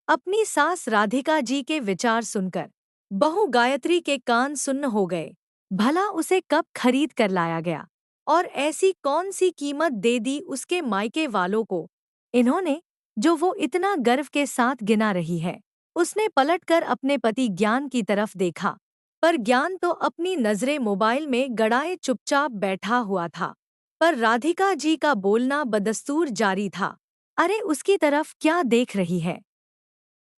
अपनी सास राधिका जी के विचार सुनकर बहू गायत्री के कान सुन्न हो गए। भला उसे कब खरीद कर लाया गया और ऐसी कौन सी कीमत दे दी उसके मायके वालों को, इन्होंने, जो वो इतना गर्व के साथ गिना रही है। उसने पलटकर अपने पति ज्ञान की तरफ देखा, पर ज्ञान तो अपनी नजरें मोबाइल में गड़ाए चुपचाप बैठा हुआ था। पर राधिका जी का बोलना बदस्तूर जारी था। अरे उसकी तरफ क्या देख रही है?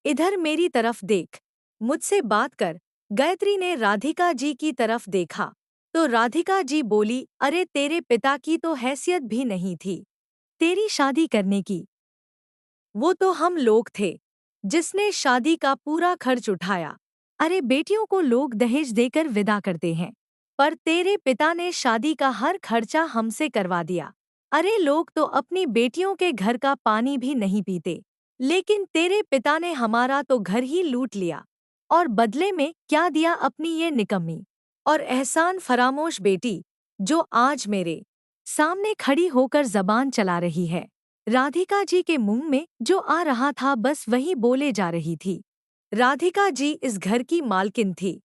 इधर मेरी तरफ देख, मुझसे बात कर। गायत्री ने राधिका जी की तरफ देखा तो राधिका जी बोली, अरे तेरे पिता की तो हैसियत भी नहीं थी तेरी शादी करने की। वो तो हम लोग थे जिसने शादी का पूरा खर्च उठाया। अरे बेटियों को लोग दहेज देकर विदा करते हैं, पर तेरे पिता ने शादी का हर खर्चा हमसे करवा दिया। अरे लोग तो अपनी बेटियों के घर का पानी भी नहीं पीते, लेकिन तेरे पिता ने हमारा तो घर ही लूट लिया। और बदले में क्या दिया अपनी ये निकम्मी और एहसान फरामोश बेटी, जो आज मेरे सामने खड़ी होकर जबान चला रही है। राधिका जी के मुंह में जो आ रहा था बस वही बोले जा रही थी। राधिका जी इस घर की मालकिन थी।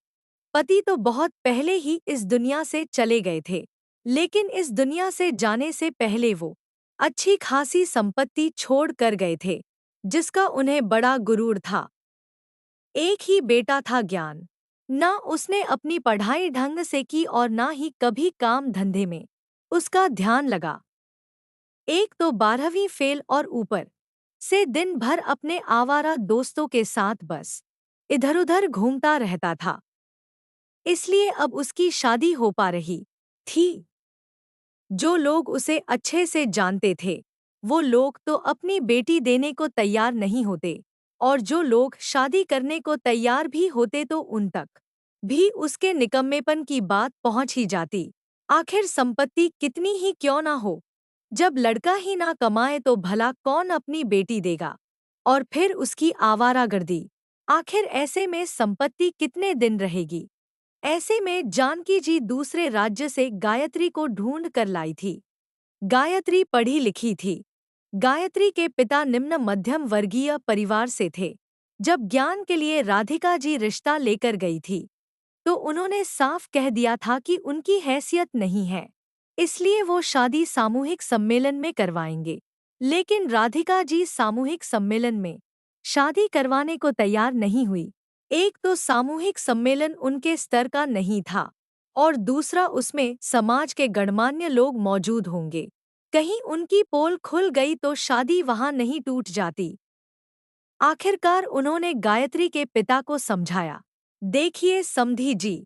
पति तो बहुत पहले ही इस दुनिया से चले गए थे, लेकिन इस दुनिया से जाने से पहले वो अच्छी खासी संपत्ति छोड़ कर गए थे, जिसका उन्हें बड़ा गुरूर था। एक ही बेटा था ज्ञान। ना उसने अपनी पढ़ाई ढंग से की और ना ही कभी काम धंधे में उसका ध्यान लगा। एक तो 12वीं फेल और ऊपर से दिन भर अपने आवारा दोस्तों के साथ बस इधर-उधर घूमता रहता था। इसलिए अब उसकी शादी हो पा रही थी। जो लोग उसे अच्छे से जानते थे, वो लोग तो अपनी बेटी देने को तैयार नहीं होते, और जो लोग शादी करने को तैयार भी होते तो उन तक भी उसके निकम्मेपन की बात पहुंच ही जाती। आखिर संपत्ति कितनी ही क्यों ना हो, जब लड़का ही ना कमाए तो भला कौन अपनी बेटी देगा? और फिर उसकी आवारागर्दी, आखिर ऐसे में संपत्ति कितने दिन रहेगी? ऐसे में जानकी जी दूसरे राज्य से गायत्री को ढूंढ कर लाई थी। गायत्री पढ़ी लिखी थी। गायत्री के पिता निम्न मध्यम वर्गीय परिवार से थे। जब ज्ञान के लिए राधिका जी रिश्ता लेकर गई थी, तो उन्होंने साफ कह दिया था कि उनकी हैसियत नहीं है, इसलिए वो शादी सामूहिक सम्मेलन में करवाएंगे। लेकिन राधिका जी सामूहिक सम्मेलन में शादी करवाने को तैयार नहीं हुई। एक तो सामूहिक सम्मेलन उनके स्तर का नहीं था, और दूसरा उसमें समाज के गणमान्य लोग मौजूद होंगे। कहीं उनकी पोल खुल गई तो शादी वहां नहीं टूट जाती। आखिरकार उन्होंने गायत्री के पिता को समझाया, देखिए समधी जी,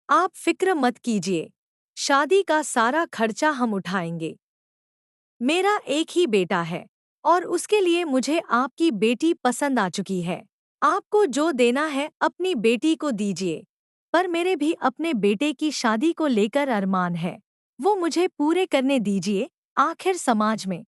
आप फिक्र मत कीजिए, शादी का सारा खर्चा हम उठाएंगे। मेरा एक ही बेटा है और उसके लिए मुझे आपकी बेटी पसंद आ चुकी है। आपको जो देना है अपनी बेटी को दीजिए, पर मेरे भी अपने बेटे की शादी को लेकर अरमान है, वो मुझे पूरे करने दीजिए। आखिर समाज में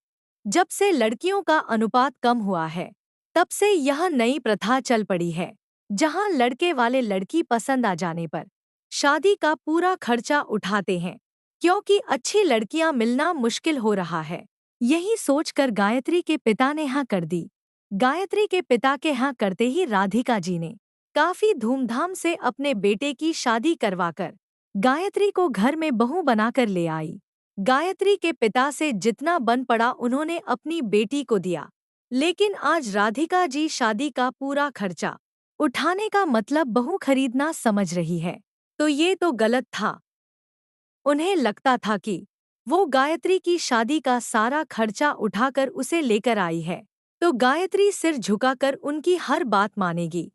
जब से लड़कियों का अनुपात कम हुआ है, तब से यह नई प्रथा चल पड़ी है, जहां लड़के वाले लड़की पसंद आ जाने पर शादी का पूरा खर्चा उठाते हैं, क्योंकि अच्छी लड़कियां मिलना मुश्किल हो रहा है। यही सोचकर गायत्री के पिता ने हाँ कर दी। गायत्री के पिता के हाँ करते ही राधिका जी ने काफी धूमधाम से अपने बेटे की शादी करवाकर गायत्री को घर में बहू बनाकर ले आई। गायत्री के पिता से जितना बन पड़ा उन्होंने अपनी बेटी को दिया, लेकिन आज राधिका जी शादी का पूरा खर्चा उठाने का मतलब बहू खरीदना समझ रही है, तो ये तो गलत था। उन्हें लगता था कि वो गायत्री की शादी का सारा खर्चा उठाकर उसे लेकर आई है, तो गायत्री सिर झुकाकर उनकी हर बात मानेगी।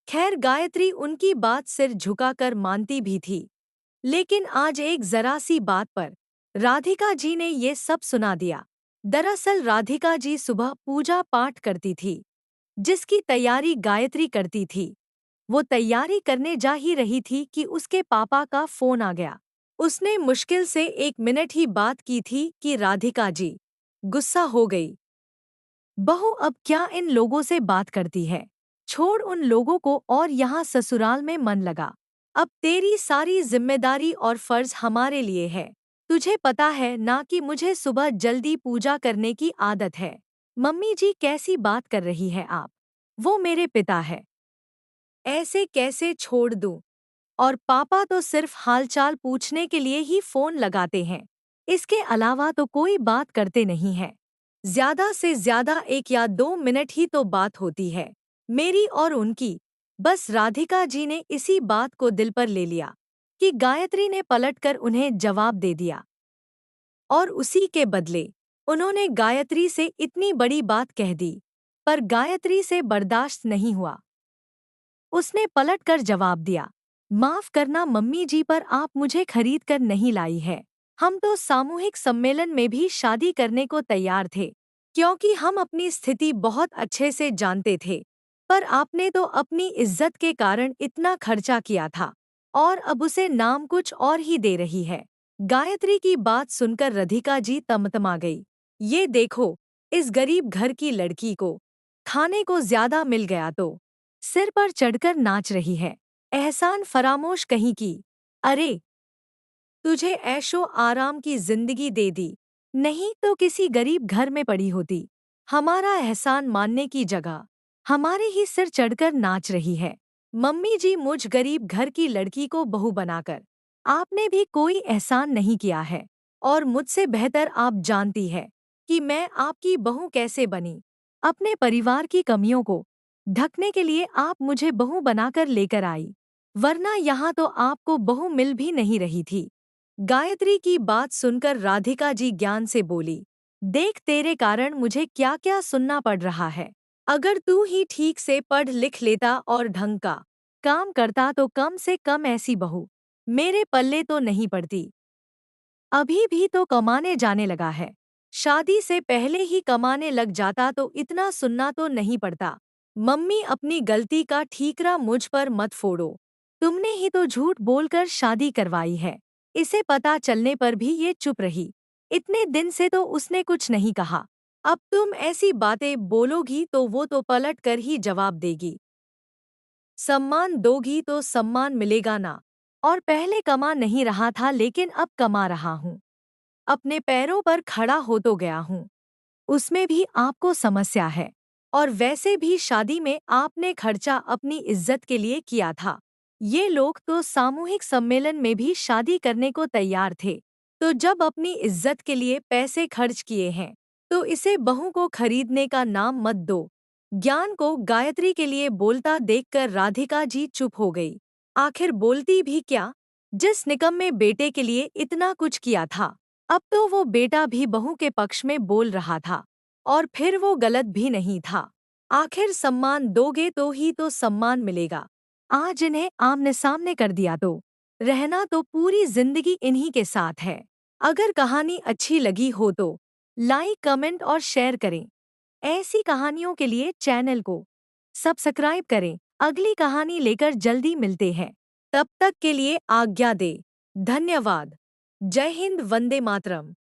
खैर गायत्री उनकी बात सिर झुकाकर मानती भी थी, लेकिन आज एक जरा सी बात पर राधिका जी ने ये सब सुना दिया। दरअसल राधिका जी सुबह पूजा पाठ करती थी, जिसकी तैयारी गायत्री करती थी। वो तैयारी करने जा ही रही थी कि उसके पापा का फोन आ गया। उसने मुश्किल से 1 मिनट ही बात की थी कि राधिका जी गुस्सा हो गई। बहू अब क्या इन लोगों से बात करती है? छोड़ उन लोगों को और यहाँ ससुराल में मन लगा। अब तेरी सारी जिम्मेदारी और फर्ज हमारे लिए है। तुझे पता है ना कि मुझे सुबह जल्दी पूजा करने की आदत है। मम्मी जी कैसी बात कर रही है आप? वो मेरे पिता है। ऐसे कैसे छोड़ दूं? और पापा तो सिर्फ हालचाल पूछने के लिए ही फोन लगाते हैं। इसके अलावा तो कोई बात करते नहीं है। ज्यादा से ज्यादा 1 या 2 मिनट ही तो बात होती है मेरी और उनकी। बस राधिका जी ने इसी बात को दिल पर ले लिया कि गायत्री ने पलटकर उन्हें जवाब दे दिया, और उसी के बदले उन्होंने गायत्री से इतनी बड़ी बात कह दी। पर गायत्री से बर्दाश्त नहीं हुआ। उसने पलटकर जवाब दिया, माफ करना मम्मी जी, पर आप मुझे खरीद कर नहीं लाई है। हम तो सामूहिक सम्मेलन में भी शादी करने को तैयार थे, क्योंकि हम अपनी स्थिति बहुत अच्छे से जानते थे। पर आपने तो अपनी इज्जत के कारण इतना खर्चा किया था, और अब उसे नाम कुछ और ही दे रही है। गायत्री की बात सुनकर राधिका जी तमतमा गई। ये देखो, इस गरीब घर की लड़की को खाने को ज्यादा मिल गया तो सिर पर चढ़कर नाच रही है। एहसान फरामोश कहीं की। अरे, तुझे ऐशो आराम की जिंदगी दे दी, नहीं तो किसी गरीब घर में पड़ी होती। हमारा एहसान मानने की जगह हमारे ही सिर चढ़कर नाच रही है। मम्मी जी, मुझ गरीब घर की लड़की को बहू बनाकर आपने भी कोई एहसान नहीं किया है, और मुझसे बेहतर आप जानती है कि मैं आपकी बहू कैसे बनी। अपने परिवार की कमियों को ढकने के लिए आप मुझे बहू बनाकर लेकर आई, वरना यहाँ तो आपको बहू मिल भी नहीं रही थी। गायत्री की बात सुनकर राधिका जी ज्ञान से बोली, देख तेरे कारण मुझे क्या क्या सुनना पड़ रहा है। अगर तू ही ठीक से पढ़ लिख लेता और ढंग का काम करता तो कम से कम ऐसी बहू मेरे पल्ले तो नहीं पड़ती। अभी भी तो कमाने जाने लगा है। शादी से पहले ही कमाने लग जाता तो इतना सुनना तो नहीं पड़ता। मम्मी, अपनी गलती का ठीकरा मुझ पर मत फोड़ो। तुमने ही तो झूठ बोलकर शादी करवाई है। इसे पता चलने पर भी ये चुप रही। इतने दिन से तो उसने कुछ नहीं कहा। अब तुम ऐसी बातें बोलोगी तो वो तो पलट कर ही जवाब देगी। सम्मान दोगी तो सम्मान मिलेगा ना। और पहले कमा नहीं रहा था, लेकिन अब कमा रहा हूँ। अपने पैरों पर खड़ा हो तो गया हूँ। उसमें भी आपको समस्या है। और वैसे भी शादी में आपने खर्चा अपनी इज्जत के लिए किया था। ये लोग तो सामूहिक सम्मेलन में भी शादी करने को तैयार थे। तो जब अपनी इज्जत के लिए पैसे खर्च किए हैं, तो इसे बहू को खरीदने का नाम मत दो। ज्ञान को गायत्री के लिए बोलता देखकर राधिका जी चुप हो गई। आखिर बोलती भी क्या, जिस निकम्मे बेटे के लिए इतना कुछ किया था। अब तो वो बेटा भी बहू के पक्ष में बोल रहा था, और फिर वो गलत भी नहीं था। आखिर सम्मान दोगे तो ही तो सम्मान मिलेगा। आज इन्हें आमने सामने कर दिया तो रहना तो पूरी जिंदगी इन्हीं के साथ है। अगर कहानी अच्छी लगी हो तो लाइक, कमेंट और शेयर करें। ऐसी कहानियों के लिए चैनल को सब्सक्राइब करें। अगली कहानी लेकर जल्दी मिलते हैं। तब तक के लिए आज्ञा दे। धन्यवाद। जय हिंद, वंदे मातरम।